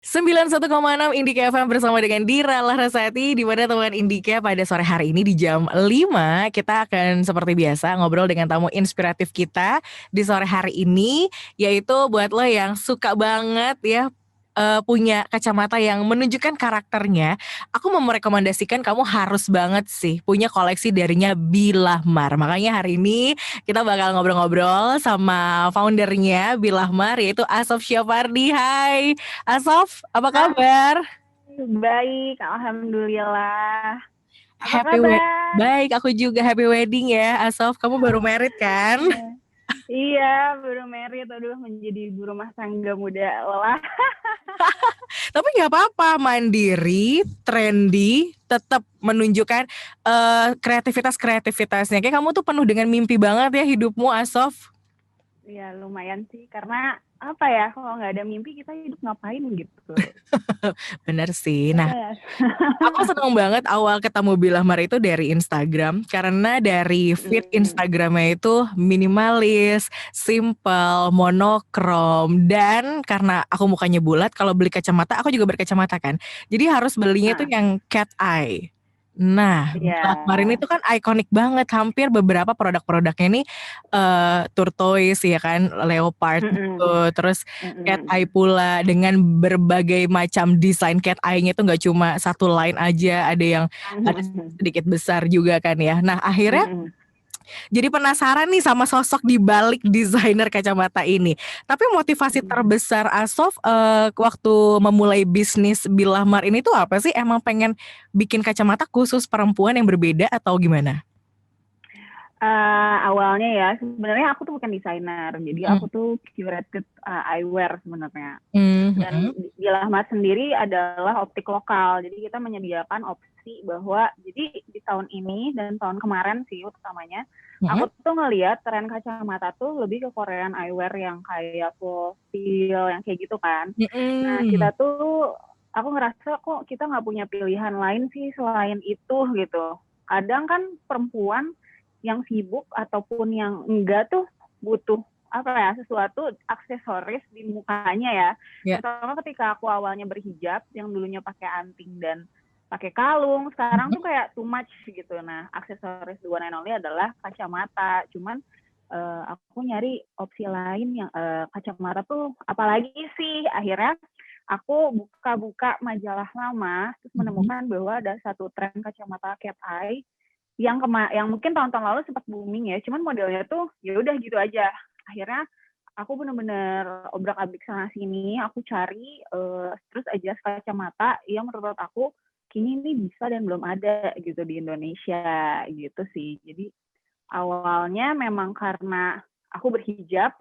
91,6 Indika FM bersama dengan Dira Larasati, di mana teman Indika pada sore hari ini di jam 5 kita akan seperti biasa ngobrol dengan tamu inspiratif kita di sore hari ini, yaitu buat lo yang suka banget ya punya kacamata yang menunjukkan karakternya. Aku mau merekomendasikan kamu harus banget sih punya koleksi darinya Bilahmar. Makanya hari ini kita bakal ngobrol-ngobrol sama foundernya Bilahmar, yaitu Asaf Syafardi. Hai Asaf, apa Hai, kabar? baik, alhamdulillah. Apa Happy wedding. kabar? Baik, aku juga happy wedding ya, Asaf. Kamu baru married kan? Iya, iya, baru married, aduh menjadi ibu rumah tangga muda lelah. Tapi nggak apa-apa, mandiri, trendy, tetap menunjukkan kreativitasnya. Kayak kamu tuh penuh dengan mimpi banget ya hidupmu, Asaf. Ya lumayan sih, karena apa ya, kalau nggak ada mimpi kita hidup ngapain gitu. Bener sih. Nah, Yes. aku senang banget awal ketemu Bilahmar itu dari Instagram, karena dari feed Hmm. Instagramnya itu minimalis, simple, monokrom, dan karena aku mukanya bulat, kalau beli kacamata aku juga berkacamata kan, jadi harus belinya tuh Nah, yang cat eye. Nah, Bilahmar ini ya. tuh kan ikonik banget, hampir beberapa produk-produknya ini turquoise ya kan, leopard gitu, Mm-mm. terus cat Mm-mm. eye pula dengan berbagai macam desain cat eye-nya itu nggak cuma satu line aja, ada sedikit besar juga kan ya. Nah, akhirnya Mm-mm. jadi penasaran nih sama sosok di balik desainer kacamata ini. Tapi motivasi Mm-mm. terbesar Asof waktu memulai bisnis Bilahmar ini tuh apa sih? Emang pengen bikin kacamata khusus perempuan yang berbeda atau gimana? Awalnya ya, sebenarnya aku tuh bukan desainer, jadi Hmm. aku tuh curated eyewear sebenarnya. Dan Mhm. di Lahmat sendiri adalah optik lokal. Jadi kita menyediakan opsi bahwa jadi di tahun ini dan tahun kemarin sih utamanya Mhm. aku tuh ngelihat tren kacamata tuh lebih ke Korean eyewear yang kayak full steel yang kayak gitu kan. Nah, Mhm. kita tuh aku ngerasa kok kita nggak punya pilihan lain sih selain itu gitu. Kadang kan perempuan yang sibuk ataupun yang enggak tuh butuh apa ya sesuatu aksesoris di mukanya ya, Ya. terutama ketika aku awalnya berhijab yang dulunya pakai anting dan pakai kalung, sekarang Mhm. tuh kayak too much gitu. Nah, aksesoris the one and only adalah kacamata, cuman aku nyari opsi lain yang kacamata tuh apalagi sih, akhirnya aku buka-buka majalah lama terus Mhm. menemukan bahwa ada satu tren kacamata cat eye yang mungkin tahun-tahun lalu sempat booming ya, cuman modelnya tuh ya udah gitu aja. Akhirnya aku bener-bener obrak-abrik sana sini, aku cari terus aja kacamata yang menurut aku kini ini bisa dan belum ada gitu di Indonesia gitu sih. Jadi awalnya memang karena aku berhijab,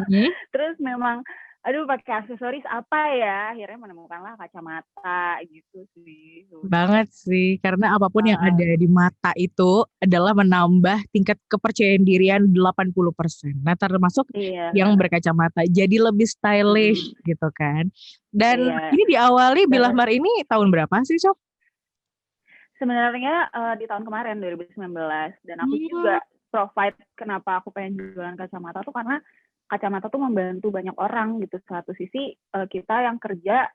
Mhm. terus memang aduh pakai aksesoris apa ya, akhirnya menemukanlah kacamata gitu sih. Banget sih, karena apapun yang Uh, ada di mata itu adalah menambah tingkat kepercayaan dirian 80%. Nah, termasuk iya. yang berkacamata. Jadi lebih stylish Mm-mm. gitu kan. Dan Iya. ini diawali Dan Bilahmar ini tahun berapa sih, Sob? sebenarnya di tahun kemarin 2019 dan aku Hmm. juga provide kenapa aku pengen jualan kacamata tuh karena kacamata tuh membantu banyak orang gitu. Satu sisi kita yang kerja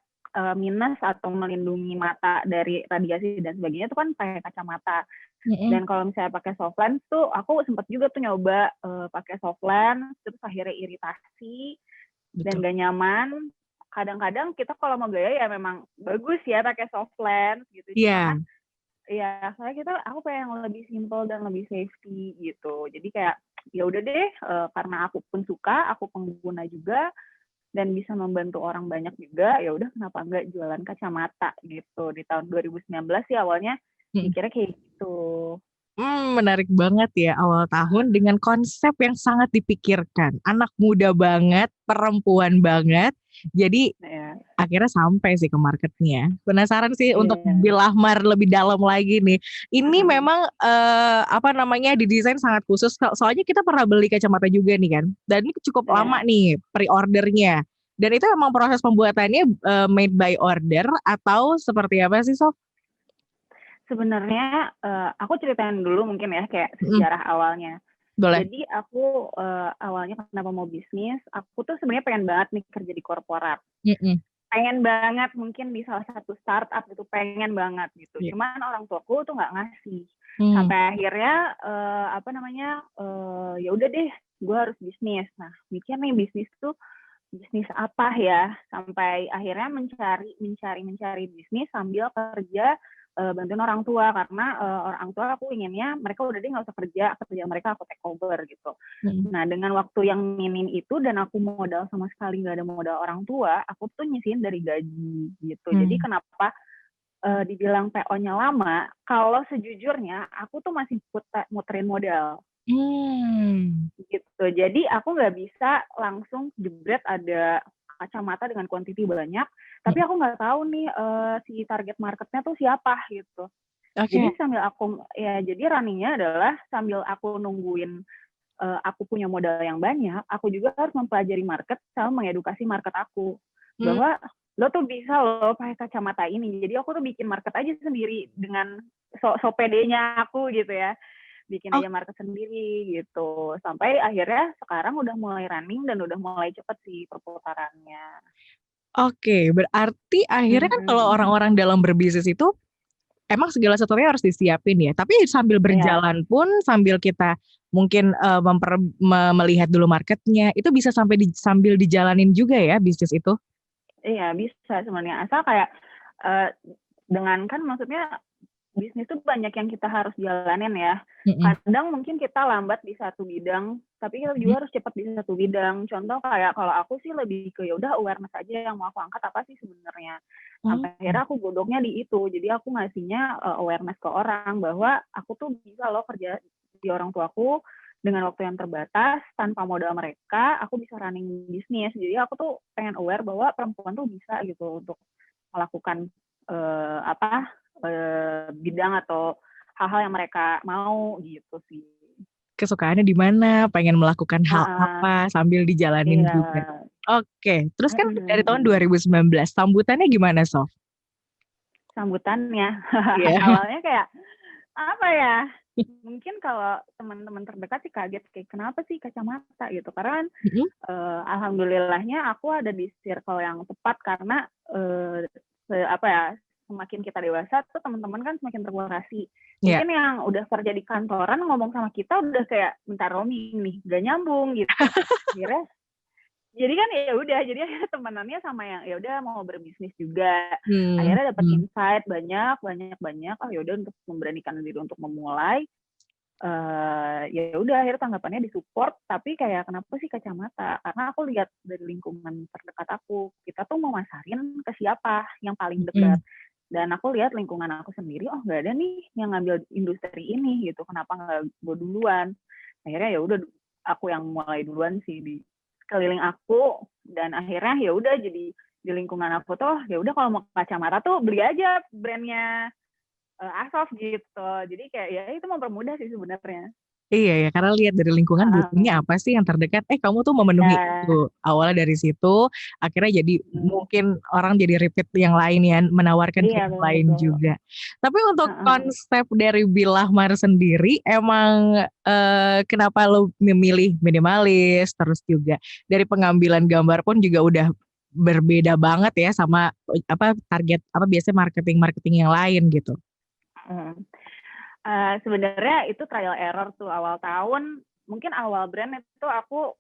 minus atau melindungi mata dari radiasi dan sebagainya itu kan pakai kacamata. Mm-mm. Dan kalau misalnya pakai soft lens tuh aku sempat juga tuh nyoba pakai soft lens terus akhirnya iritasi dan Betul. gak nyaman. Kadang-kadang kita kalau mau gaya ya memang bagus ya pakai soft lens gitu. Cuma Iya. kan ya soalnya aku pengen yang lebih simple dan lebih safety gitu. Jadi kayak ya udah deh karena aku pun suka, aku pengguna juga dan bisa membantu orang banyak juga, ya udah kenapa enggak jualan kacamata gitu. Di tahun 2019 sih awalnya Mm. mikirnya kayak gitu. Menarik banget ya awal tahun dengan konsep yang sangat dipikirkan. Anak muda banget, perempuan banget. Jadi Ya, akhirnya sampai sih ke marketnya. Penasaran sih untuk iya. Bilahmar lebih dalam lagi nih. Ini memang apa namanya didesain sangat khusus. Soalnya kita pernah beli kacamata juga nih kan. Dan ini cukup lama Ya. nih pre-ordernya. Dan itu emang proses pembuatannya made by order atau seperti apa sih Sof? Sebenarnya aku ceritain dulu mungkin ya kayak Mm, sejarah awalnya. boleh. Jadi aku awalnya kenapa mau bisnis, aku tuh sebenarnya pengen banget nih kerja di korporat. Mm-mm. pengen banget mungkin di salah satu startup gitu, pengen banget gitu. Iya. Cuman orang tuaku tuh nggak ngasih. Hmm. Sampai akhirnya ya udah deh, gue harus bisnis. Nah, mikir nih bisnis apa ya? Sampai akhirnya mencari bisnis sambil kerja, bantuin orang tua karena orang tua aku inginnya mereka udah deh nggak usah kerja mereka aku take over gitu. Hmm. Nah, dengan waktu yang minim itu dan aku modal sama sekali nggak ada modal orang tua, aku tuh nyisihin dari gaji gitu. Jadi kenapa dibilang PO-nya lama, kalau sejujurnya aku tuh masih muterin modal gitu. Jadi aku nggak bisa langsung jebret ada kacamata dengan kuantiti banyak, tapi aku nggak tahu nih si target marketnya tuh siapa gitu. Oke. Jadi jadi runningnya adalah sambil aku nungguin aku punya modal yang banyak, aku juga harus mempelajari market sama mengedukasi market aku bahwa lo tuh bisa lo pakai kacamata ini. Jadi aku tuh bikin market aja sendiri dengan so pedenya aku gitu ya. Bikin Oh, aja market sendiri gitu. Sampai akhirnya sekarang udah mulai running dan udah mulai cepet sih perputarannya. oke. Berarti akhirnya kan kalau Mhm. orang-orang dalam berbisnis itu emang segala sesuatunya harus disiapin ya. Tapi sambil Iya, berjalan pun, sambil kita mungkin melihat dulu marketnya, itu bisa sambil dijalanin juga ya bisnis itu. iya bisa sebenarnya. Asal kayak dengan kan maksudnya bisnis tuh banyak yang kita harus jalanin ya. Mm-mm. Kadang mungkin kita lambat di satu bidang, tapi kita juga harus cepat di satu bidang. Contoh kayak kalau aku sih lebih ke ya udah awareness aja yang mau aku angkat apa sih sebenarnya. Oh, Sampai akhirnya aku godoknya di itu. Jadi aku ngasihnya awareness ke orang bahwa aku tuh bisa loh kerja di orang tuaku dengan waktu yang terbatas tanpa modal mereka, aku bisa running bisnis. Jadi aku tuh pengen aware bahwa perempuan tuh bisa gitu untuk melakukan bidang atau hal-hal yang mereka mau gitu sih. kesukaannya di mana, pengen melakukan hal Heeh, apa sambil dijalanin iya. juga. Oke, terus kan dari tahun Mhm. 2019, sambutannya gimana, Sof? Sambutannya Iya. awalnya kayak apa ya? Mungkin kalau teman-teman terdekat sih kaget kayak kenapa sih kacamata gitu. Karena kan Mm-mm. alhamdulillahnya aku ada di circle yang tepat karena semakin kita dewasa tuh teman-teman kan semakin terkurasi. Iya. Mungkin yang udah kerja di kantoran ngomong sama kita udah kayak bentar roaming nih, gak nyambung gitu. Akhirnya jadi kan ya udah, jadi akhirnya temenannya sama yang ya udah mau berbisnis juga. Hmm. Akhirnya dapat Hmm. insight banyak. Oh ya udah untuk memberanikan diri untuk memulai ya udah akhirnya tanggapannya disupport tapi kayak kenapa sih kacamata karena aku lihat dari lingkungan terdekat aku kita tuh mau masarin ke siapa yang paling dekat Hmm. dan aku lihat lingkungan aku sendiri oh nggak ada nih yang ngambil industri ini gitu kenapa nggak gue duluan akhirnya ya udah aku yang mulai duluan sih di keliling aku dan akhirnya ya udah jadi di lingkungan aku tuh ya udah kalau mau kacamata tuh beli aja brandnya Asos gitu. Jadi kayak ya itu mempermudah sih sebenarnya. Iya ya, karena lihat dari lingkungan butuhnya apa sih yang terdekat. Kamu tuh memenuhi Ya, itu. Awalnya dari situ, akhirnya jadi mungkin orang jadi repeat yang lain ya, menawarkan ke iya yang lain betul. juga. Tapi untuk konsep dari Billahmar sendiri, emang kenapa lo memilih minimalis, terus juga dari pengambilan gambar pun juga udah berbeda banget ya sama apa target apa biasanya marketing yang lain gitu. Sebenarnya itu trial error tuh awal tahun. Mungkin awal brand itu aku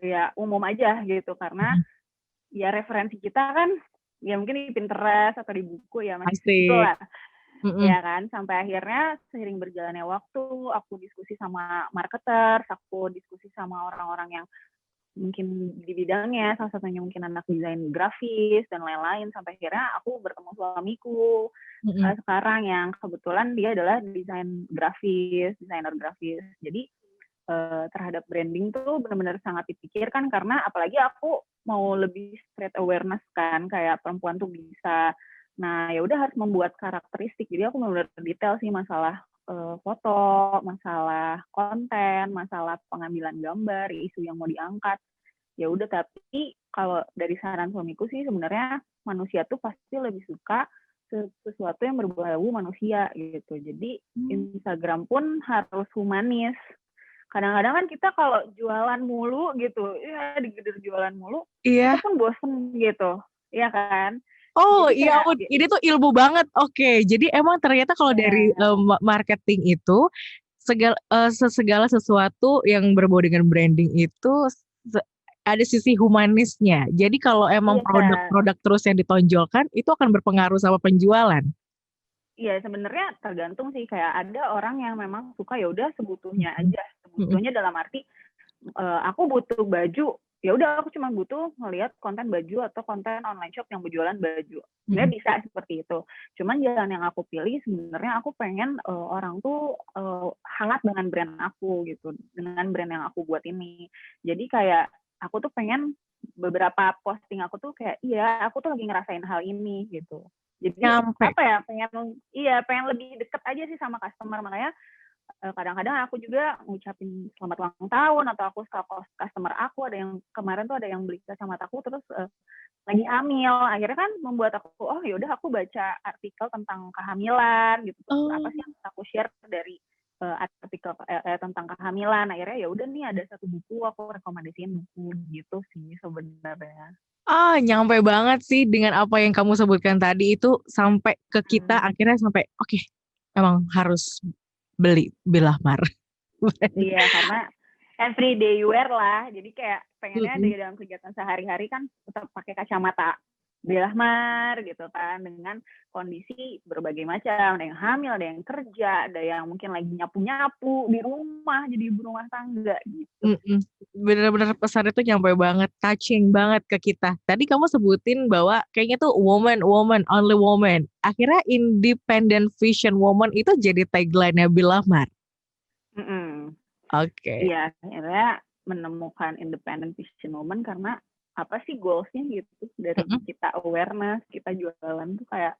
ya umum aja gitu karena Mm. ya referensi kita kan ya mungkin di Pinterest atau di buku ya masih segitu Asik. lah. Mm-mm. Ya kan, sampai akhirnya seiring berjalannya waktu, aku diskusi sama marketers, aku diskusi sama orang-orang yang mungkin di bidangnya, salah satunya mungkin anak desain grafis dan lain-lain, sampai akhirnya aku bertemu suamiku Mm-mm. sekarang yang kebetulan dia adalah desainer grafis. Jadi terhadap branding tuh benar-benar sangat dipikirkan karena apalagi aku mau lebih spread awareness kan, kayak perempuan tuh bisa. Nah, ya udah harus membuat karakteristik. Jadi aku benar-benar detail sih masalah foto, masalah konten, masalah pengambilan gambar, isu yang mau diangkat. Ya udah tapi kalau dari saran suamiku sih sebenarnya manusia tuh pasti lebih suka sesuatu yang berbau manusia gitu. Jadi Instagram pun harus humanis. Kadang-kadang kan kita kalau jualan mulu gitu, ya digeder jualan mulu, Iya. itu pun bosen gitu. Iya kan? Oh Jadi iya kayak ampun, ini tuh ilmu banget. Oke, jadi emang ternyata kalau dari ya, marketing itu segala sesuatu yang berbau dengan branding itu se- ada sisi humanisnya. Jadi kalau emang iya, produk-produk terus yang ditonjolkan itu akan berpengaruh sama penjualan. iya sebenarnya tergantung sih, kayak ada orang yang memang suka ya udah sebutuhnya Mm-mm. aja. Mm-mm. Sebutuhnya dalam arti aku butuh baju, ya udah aku cuma butuh ngelihat konten baju atau konten online shop yang berjualan baju. Sebenarnya Mm-mm. bisa seperti itu. Cuman jalan yang aku pilih sebenarnya aku pengen orang tuh hangat dengan brand aku gitu, dengan brand yang aku buat ini. Jadi kayak aku tuh pengen beberapa posting aku tuh kayak iya aku tuh lagi ngerasain hal ini gitu. Jadi Nyampe. apa ya, pengen lebih deket aja sih sama customer. Makanya kadang-kadang aku juga ngucapin selamat ulang tahun, atau aku ke customer aku, ada yang kemarin tuh ada yang beli kacamata aku terus lagi hamil, akhirnya kan membuat aku oh yaudah aku baca artikel tentang kehamilan gitu, terus apa Oh. sih yang aku share dari artikel tentang kehamilan, akhirnya ya udah nih ada satu buku aku rekomendasiin buku gitu sih sebenarnya. Ah, nyampe banget sih dengan apa yang kamu sebutkan tadi itu sampai ke kita Hmm. akhirnya sampai oke, emang harus beli Bilahmar. Iya, karena everyday wear lah. Jadi kayak pengennya di Mm-mm. dalam kegiatan sehari-hari kan tetap pakai kacamata Belahmar gitu kan, dengan kondisi berbagai macam. Ada yang hamil, ada yang kerja, ada yang mungkin lagi nyapu-nyapu di rumah, jadi ibu rumah tangga gitu. Mm-mm. Bener-bener pesan itu nyampe banget, touching banget ke kita. Tadi kamu sebutin bahwa kayaknya tuh woman, woman, only woman. Akhirnya independent vision woman itu jadi tagline-nya Bilahmar. Mm-mm. Oke. Iya, akhirnya menemukan independent vision woman karena apa sih goals-nya gitu, dari Mm-mm. kita awareness, kita jualan tuh kayak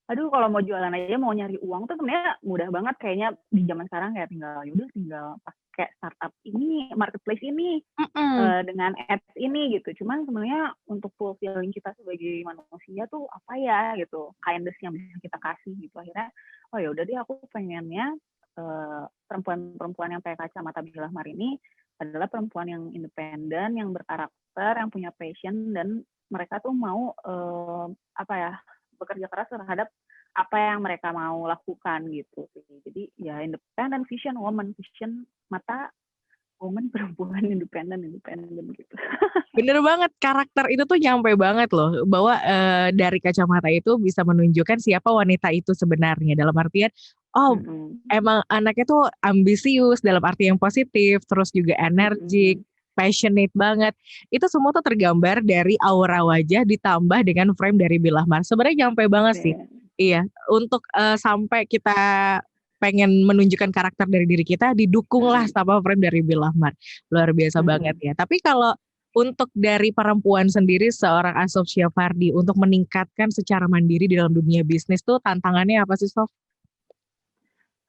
aduh kalau mau jualan aja mau nyari uang tuh sebenarnya mudah banget kayaknya di zaman sekarang, kayak tinggal pakai startup ini, marketplace ini, Mm-mm. dengan ads ini gitu. Cuman sebenarnya untuk fulfilling kita sebagai manusia tuh apa ya gitu, kindness yang bisa kita kasih gitu. Akhirnya oh ya udah deh aku pengennya perempuan-perempuan yang pakai kacamata Bilahmar ini adalah perempuan yang independen, yang berkarakter, yang punya passion, dan mereka tuh mau apa ya, bekerja keras terhadap apa yang mereka mau lakukan gitu sih. Jadi ya independent vision woman, vision mata woman, perempuan independen gitu. Bener banget, karakter itu tuh nyampe banget loh, bahwa dari kacamata itu bisa menunjukkan siapa wanita itu sebenarnya. Dalam artian, oh Mm-mm. emang anaknya tuh ambisius dalam arti yang positif, terus juga energik, Mm-mm. passionate banget. Itu semua tuh tergambar dari aura wajah ditambah dengan frame dari Bilahmar. Sebenarnya nyampe banget sih. Yeah. Iya, untuk sampai kita pengen menunjukkan karakter dari diri kita, didukunglah Mm-mm. sama frame dari Bilahmar. Luar biasa banget Mm-mm. ya. Tapi kalau untuk dari perempuan sendiri, seorang Asofia Fardi untuk meningkatkan secara mandiri di dalam dunia bisnis tuh tantangannya apa sih, Sof?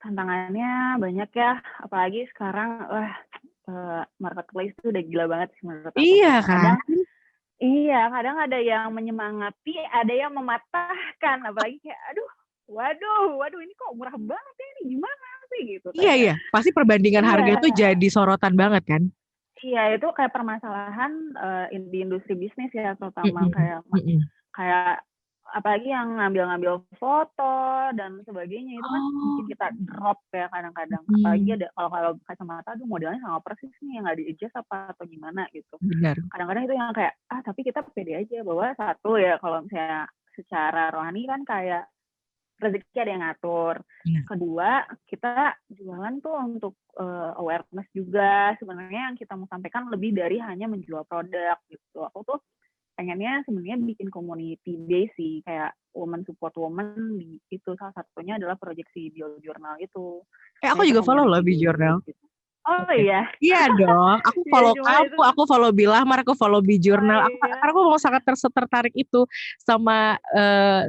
Tantangannya banyak ya, apalagi sekarang marketplace tuh udah gila banget sih menurut aku Iya kayak kan? kadang iya, kadang ada yang menyemangati, ada yang mematahkan, apalagi kayak aduh, waduh ini kok murah banget ya, ini gimana sih gitu Iya, kayak iya. Pasti perbandingan iya. harga tuh jadi sorotan banget kan? Iya, itu kayak permasalahan di industri bisnis ya, terutama Mm-mm, kayak mm-mm. kayak apalagi yang ngambil-ngambil foto dan sebagainya, itu kan Oh, bikin kita drop ya kadang-kadang. Apalagi mm, ada kalau kacamata tuh modelnya sama persis nih, yang nggak di-adjust apa atau gimana gitu. benar. Kadang-kadang itu yang kayak tapi kita pede aja bahwa satu ya, kalau misalnya secara rohani kan kayak rezeki ada yang ngatur. Benar. Kedua, kita jualan tuh untuk awareness juga. Sebenarnya yang kita mau sampaikan lebih dari hanya menjual produk gitu. Aku tuh pengennya sebenarnya bikin community base sih, kayak woman support woman, itu salah satunya adalah proyeksi Bio Journal itu. Aku Nah itu juga follow loh community Bi base Journal. gitu. Oh Oke. iya. Iya dong, Ya cuma itu. aku follow Bilahmar, aku follow Bi Oh Journal. iya. Karena aku mau sangat tertarik itu sama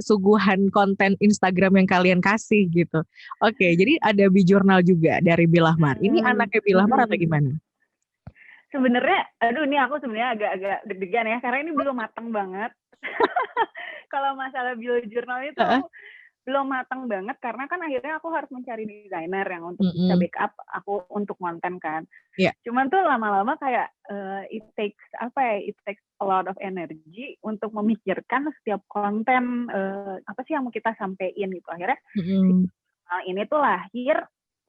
suguhan konten Instagram yang kalian kasih gitu. Oke, jadi ada Bi Journal juga dari Bilahmar. Ini anaknya Bilahmar atau gimana? Sebenarnya, aduh ini aku sebenarnya agak-agak deg-degan ya, karena ini belum matang banget. Kalau masalah Bio Journal itu Heeh. belum matang banget karena kan akhirnya aku harus mencari desainer yang untuk bisa Mm-mm. backup aku untuk konten kan. Iya. Cuman tuh lama-lama kayak it takes it takes a lot of energy untuk memikirkan setiap konten apa sih yang mau kita sampein gitu. Akhirnya si Mm-mm. ini tuh lahir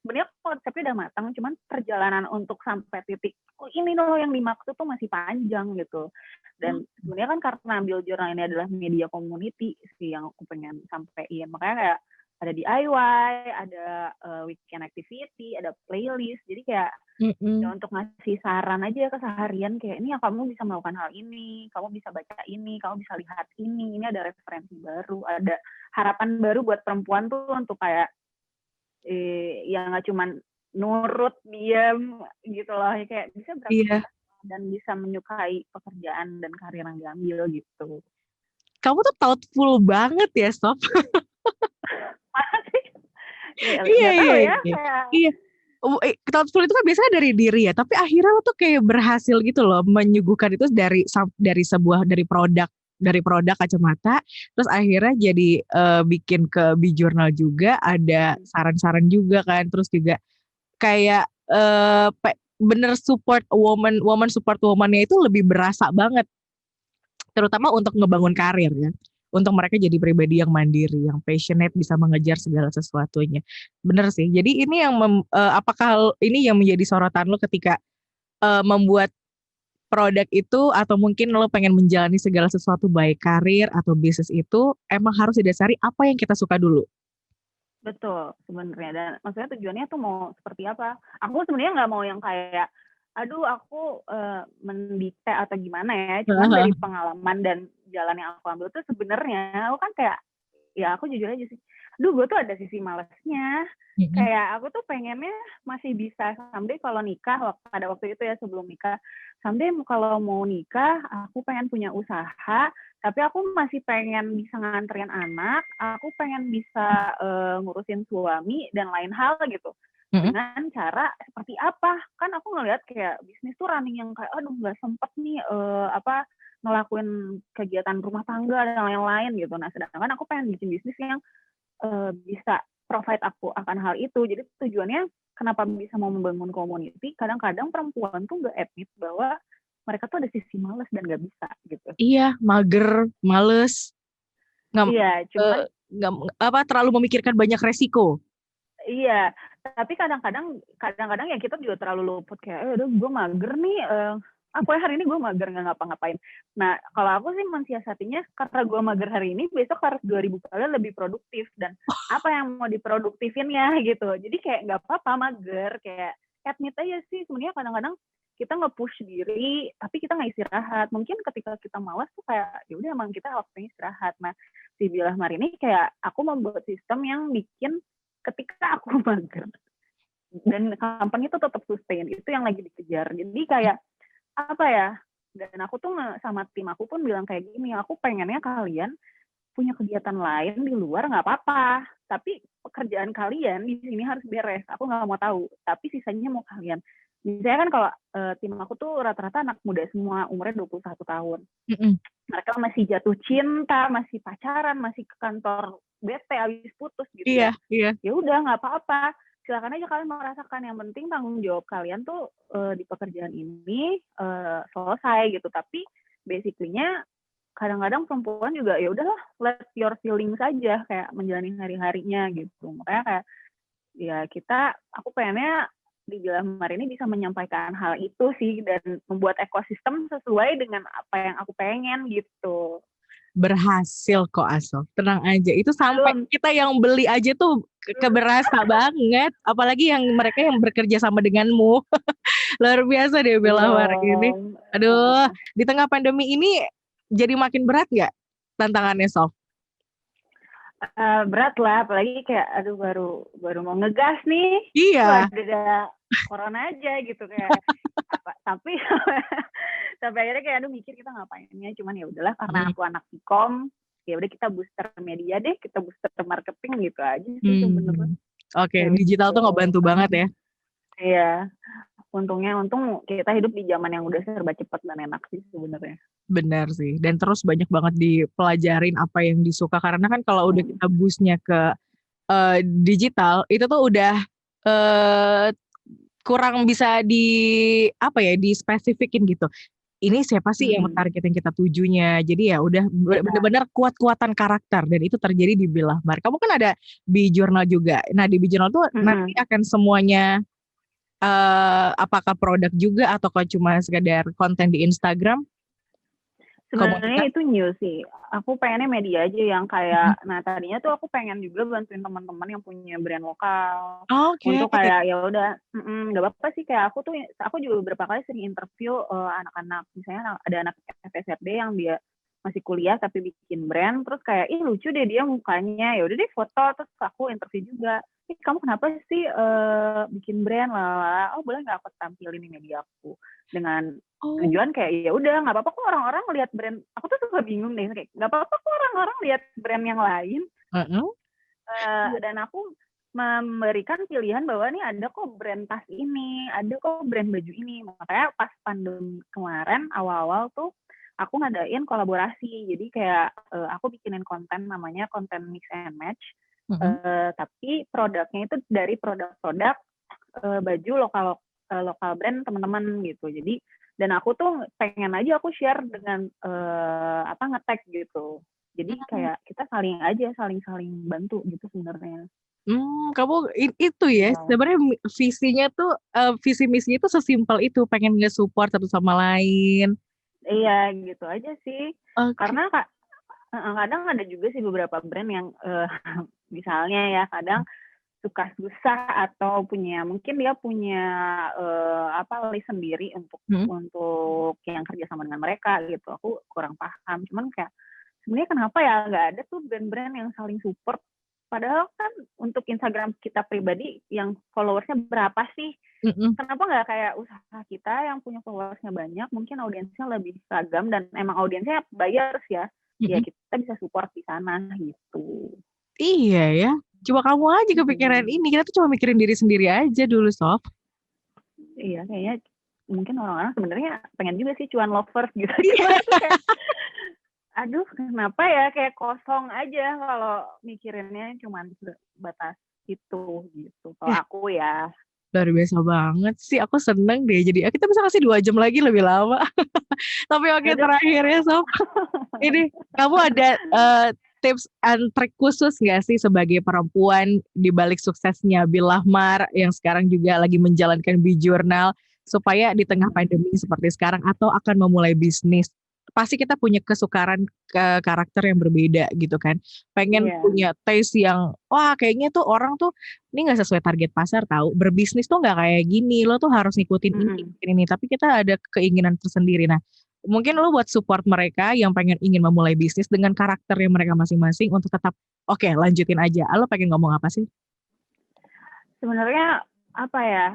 sebenarnya konsepnya udah matang, cuman perjalanan untuk sampai titik ini loh yang dimaksud tuh masih panjang gitu. Dan sebenarnya kan karena ambil jurnal ini adalah media community sih yang aku pengen sampein. Makanya kayak ada DIY, ada weekend activity, ada playlist. Jadi kayak ya Mm-mm. untuk ngasih saran aja keseharian kayak ini ya kamu bisa melakukan hal ini, kamu bisa baca ini, kamu bisa lihat ini ada referensi baru, ada harapan baru buat perempuan tuh untuk kayak ya nggak cuman nurut diam gitu loh ya kayak bisa Iya. beraktivitas dan bisa menyukai pekerjaan dan karir yang diambil gitu. Kamu tuh thoughtful banget ya, Sof. Ya, Iya, nggak iya, tahu ya iya. kayak Iya. Thoughtful itu kan biasanya dari diri ya, tapi akhirnya lo tuh kayak berhasil gitu loh menyuguhkan itu dari produk kacamata, terus akhirnya jadi bikin ke B-Journal juga ada saran-saran juga kan, terus juga kayak bener support woman support woman-nya itu lebih berasa banget, terutama untuk ngebangun karir ya. Untuk mereka jadi pribadi yang mandiri, yang passionate, bisa mengejar segala sesuatunya. Bener sih. Jadi ini yang apakah ini yang menjadi sorotan lo ketika membuat produk itu, atau mungkin lo pengen menjalani segala sesuatu baik karir atau bisnis itu emang harus didasari apa yang kita suka dulu. betul sebenarnya dan maksudnya tujuannya tuh mau seperti apa. Aku sebenarnya nggak mau yang kayak aduh aku mendikte atau gimana ya. Cuman dari pengalaman dan jalan yang aku ambil tuh sebenarnya aku kan kayak ya aku jujur aja sih. Aduh gue tuh ada sisi malesnya. Mm-mm. Kayak aku tuh pengennya masih bisa someday kalau nikah pada waktu itu ya sebelum nikah. Someday kalau mau nikah aku pengen punya usaha tapi aku masih pengen bisa nganterin anak, aku pengen bisa ngurusin suami dan lain hal gitu. Mm-mm. Dengan cara seperti apa? Kan aku ngelihat kayak bisnis tuh running yang kayak aduh nggak sempet nih ngelakuin kegiatan rumah tangga dan lain-lain gitu. Nah, sedangkan aku pengen bikin bisnis yang bisa provide aku akan hal itu. Jadi tujuannya kenapa bisa mau membangun community, kadang-kadang perempuan tuh nggak admit bahwa mereka tuh ada sisi males dan nggak bisa gitu. Iya, mager, males, nggak Iya, eh, cuman nggak apa terlalu memikirkan banyak resiko. iya, tapi kadang-kadang ya kita juga terlalu luput kayak, aduh gue mager nih, aku hari ini gue mager nggak ngapa-ngapain. Nah, kalau aku sih mensiasatinya karena gue mager hari ini, besok harus 2000 kali lebih produktif dan apa yang mau diproduktifin ya gitu. Jadi kayak nggak apa-apa mager, kayak admit aja sih sebenarnya kadang-kadang kita nge-push diri, tapi kita nggak istirahat. Mungkin ketika kita malas tuh kayak, ya udah emang kita waktunya istirahat. Nah, si Bilah Mar ini kayak aku membuat sistem yang bikin ketika aku mager dan company itu tetap sustain itu yang lagi dikejar jadi kayak apa ya dan aku tuh sama tim aku pun bilang kayak gini aku pengennya kalian punya kegiatan lain di luar nggak apa-apa tapi pekerjaan kalian di sini harus beres aku nggak mau tahu tapi sisanya mau kalian misalnya kan kalau tim aku tuh rata-rata anak muda semua umurnya 21 tahun Mm-mm. mereka masih jatuh cinta masih pacaran masih ke kantor bete habis putus gitu Iya, ya iya. ya udah nggak apa-apa silakan aja kalian merasakan yang penting tanggung jawab kalian tuh di pekerjaan ini selesai gitu tapi basically-nya kadang-kadang perempuan juga ya udahlah let your feeling saja kayak menjalani hari-harinya gitu makanya kayak ya aku pengennya di Bilamar ini bisa menyampaikan hal itu sih dan membuat ekosistem sesuai dengan apa yang aku pengen gitu. Berhasil kok Aso, tenang aja. Itu sampai Belum, kita yang beli aja tuh keberasa banget. Apalagi yang mereka yang bekerja sama denganmu. Luar biasa deh Bella hari ini. belum. Aduh, di tengah pandemi ini jadi makin berat nggak tantangannya, Sof? Berat lah, apalagi kayak aduh baru mau ngegas nih, Iya. ada corona aja gitu kayak apa tapi sampai akhirnya kayak aduh mikir kita ngapainnya cuman ya udahlah karena Hmm. aku anak Vkom ya udah kita booster media deh kita booster marketing gitu aja sih sebenarnya Oke, kayak digital gitu. tuh ngebantu banget ya. Iya untung kita hidup di zaman yang udah serba cepat dan enak sih sebenarnya. Benar sih. Dan terus banyak banget dipelajarin apa yang disuka. Karena kan kalau udah kita busnya ke digital, itu tuh udah eh, kurang bisa apa ya, dispesifikin gitu. Ini siapa sih yang target yang kita tujunya. Jadi ya udah benar-benar kuat-kuatan karakter. Dan itu terjadi di Bilahmar. Kamu kan ada Bi Journal juga. Nah di Bi Journal tuh nanti akan semuanya apakah produk juga atau cuma sekedar konten di Instagram? Sebenarnya itu new sih. Aku pengennya media aja yang kayak, nah tadinya tuh aku pengen juga bantuin teman-teman yang punya brand lokal. Untuk kayak ya udah, nggak apa-apa sih, kayak aku juga beberapa kali sering interview anak-anak, misalnya ada anak FSRD yang dia masih kuliah tapi bikin brand, terus kayak ih lucu deh dia mukanya, ya udah deh foto, terus aku interview juga. Kamu kenapa sih bikin brand lah? Oh boleh nggak aku tampilin di media aku dengan tujuan kayak ya udah nggak apa-apa kok orang-orang lihat brand. Aku tuh suka bingung deh kayak nggak apa-apa kok orang-orang lihat brand yang lain. Dan aku memberikan pilihan bahwa nih ada kok brand tas ini, ada kok brand baju ini. Makanya pas pandemi kemarin awal-awal tuh aku ngadain kolaborasi. Jadi kayak aku bikinin konten namanya konten mix and match. Tapi produknya itu dari produk-produk baju lokal brand teman-teman gitu. Jadi dan aku tuh pengen aja aku share dengan nge-tag gitu. Jadi kayak kita saling bantu gitu sebenarnya. Kamu itu ya sebenarnya visinya tuh visi misinya itu sesimpel itu, pengen nge-support satu sama lain. Iya gitu aja sih. Karena kadang ada juga sih beberapa brand yang misalnya ya kadang suka susah atau mungkin dia punya list sendiri untuk yang kerja sama dengan mereka gitu. Aku kurang paham. Cuman kayak sebenarnya kenapa ya nggak ada tuh brand-brand yang saling support. Padahal kan untuk Instagram kita pribadi yang followersnya berapa sih? Kenapa nggak kayak usaha kita yang punya followersnya banyak, mungkin audiensnya lebih seragam dan emang audiensnya buyers ya. Ya kita bisa support di sana gitu. Iya ya. Coba kamu aja kepikiran ini. Kita tuh cuma mikirin diri sendiri aja dulu, Sof. Iya, kayaknya mungkin orang-orang sebenarnya pengen juga sih cuan lovers gitu. Aduh, kenapa ya kayak kosong aja kalau mikirinnya cuma batas itu gitu. Kalau aku ya. Luar biasa banget sih. Aku seneng deh. Jadi kita bisa kasih 2 jam lagi lebih lama. Tapi oke, terakhir ya, Sof. Ini kamu ada tips and trik khusus nggak sih sebagai perempuan di balik suksesnya Bilahmar yang sekarang juga lagi menjalankan Bi Journal supaya di tengah pandemi seperti sekarang atau akan memulai bisnis, pasti kita punya kesukaran karakter yang berbeda gitu kan, pengen punya taste yang wah kayaknya tuh orang tuh ini nggak sesuai target pasar, tahu berbisnis tuh nggak kayak gini, lo tuh harus ngikutin ini, tapi kita ada keinginan tersendiri. Nah mungkin lo buat support mereka yang ingin memulai bisnis dengan karakternya mereka masing-masing untuk tetap oke, lanjutin aja. Lo pengen ngomong apa sih? Sebenarnya apa ya?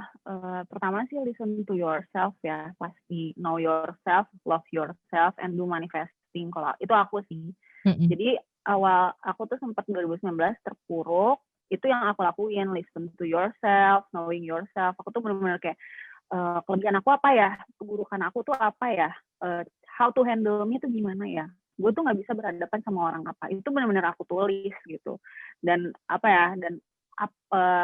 Pertama sih listen to yourself ya. Pasti know yourself, love yourself, and do manifesting. Kalau itu aku sih. Jadi awal aku tuh sempat 2019 terpuruk. Itu yang aku lakuin, listen to yourself, knowing yourself. Aku tuh benar-benar kayak kelebihan aku apa ya, keburukan aku tuh apa ya, how to handle me tuh gimana ya, gue tuh nggak bisa berhadapan sama orang apa, itu benar-benar aku tulis gitu. Dan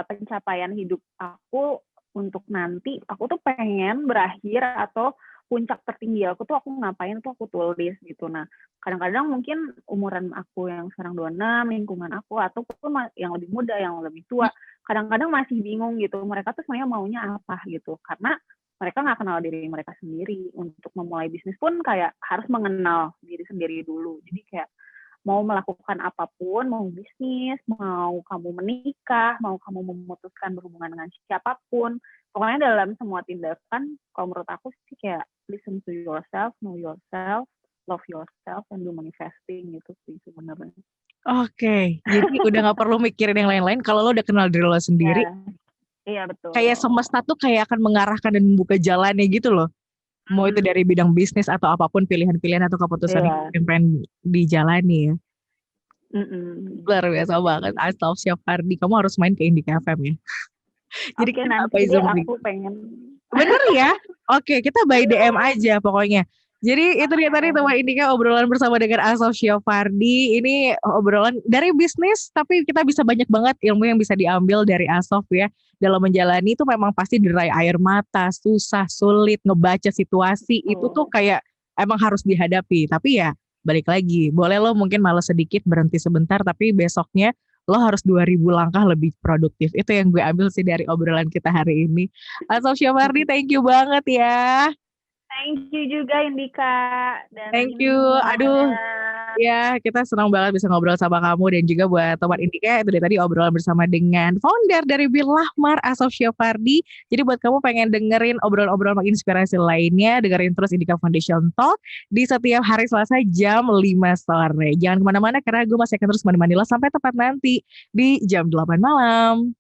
pencapaian hidup aku untuk nanti, aku tuh pengen berakhir atau puncak tertinggi aku tuh aku ngapain tuh aku tulis gitu. Nah kadang-kadang mungkin umuran aku yang sekarang 26, lingkungan aku ataupun yang lebih muda, yang lebih tua, kadang-kadang masih bingung gitu mereka tuh sebenarnya maunya apa gitu, karena mereka nggak kenal diri mereka sendiri. Untuk memulai bisnis pun kayak harus mengenal diri sendiri dulu. Jadi kayak mau melakukan apapun, mau bisnis, mau kamu menikah, mau kamu memutuskan berhubungan dengan siapapun, pokoknya dalam semua tindakan, kalau menurut aku sih kayak listen to yourself, know yourself, love yourself, and do manifesting gitu sih sebenarnya. Oke, jadi udah nggak perlu mikirin yang lain-lain kalau lo udah kenal diri lo sendiri. Iya betul. Kayak semesta tuh kayak akan mengarahkan dan membuka jalannya gitu loh. Mau itu dari bidang bisnis atau apapun pilihan-pilihan atau keputusan yang pengen dijalani ya. Luar biasa banget. Astagfirullah Syaffardi, kamu harus main ke Indika FM ya. Jadi Oke, kita nanti by deh Zoom. aku pengen. Bener ya? Oke, kita by DM aja pokoknya. Jadi itu dia tadi teman Indika obrolan bersama dengan Asaf Syafardi. Ini obrolan dari bisnis, tapi kita bisa banyak banget ilmu yang bisa diambil dari Asaf ya. Dalam menjalani itu memang pasti derai air mata, susah, sulit, ngebaca situasi. Itu tuh kayak emang harus dihadapi. Tapi ya balik lagi, boleh lo mungkin malas sedikit, berhenti sebentar, tapi besoknya lo harus 2000 langkah lebih produktif. Itu yang gue ambil sih dari obrolan kita hari ini. Asaf Syafardi, thank you banget ya. Thank you juga Indika dan Thank ini you. Aduh, semuanya. ya kita senang banget bisa ngobrol sama kamu dan juga buat teman Indika itu tadi obrolan bersama dengan founder dari Bir Lahmar, Asaf Syafardi. Jadi buat kamu pengen dengerin obrolan-obrolan menginspirasi lainnya, dengerin terus Indika Foundation Talk di setiap hari Selasa jam 5 sore. Jangan kemana-mana karena gue masih akan terus menemani lo sampai tepat nanti di jam 8 malam.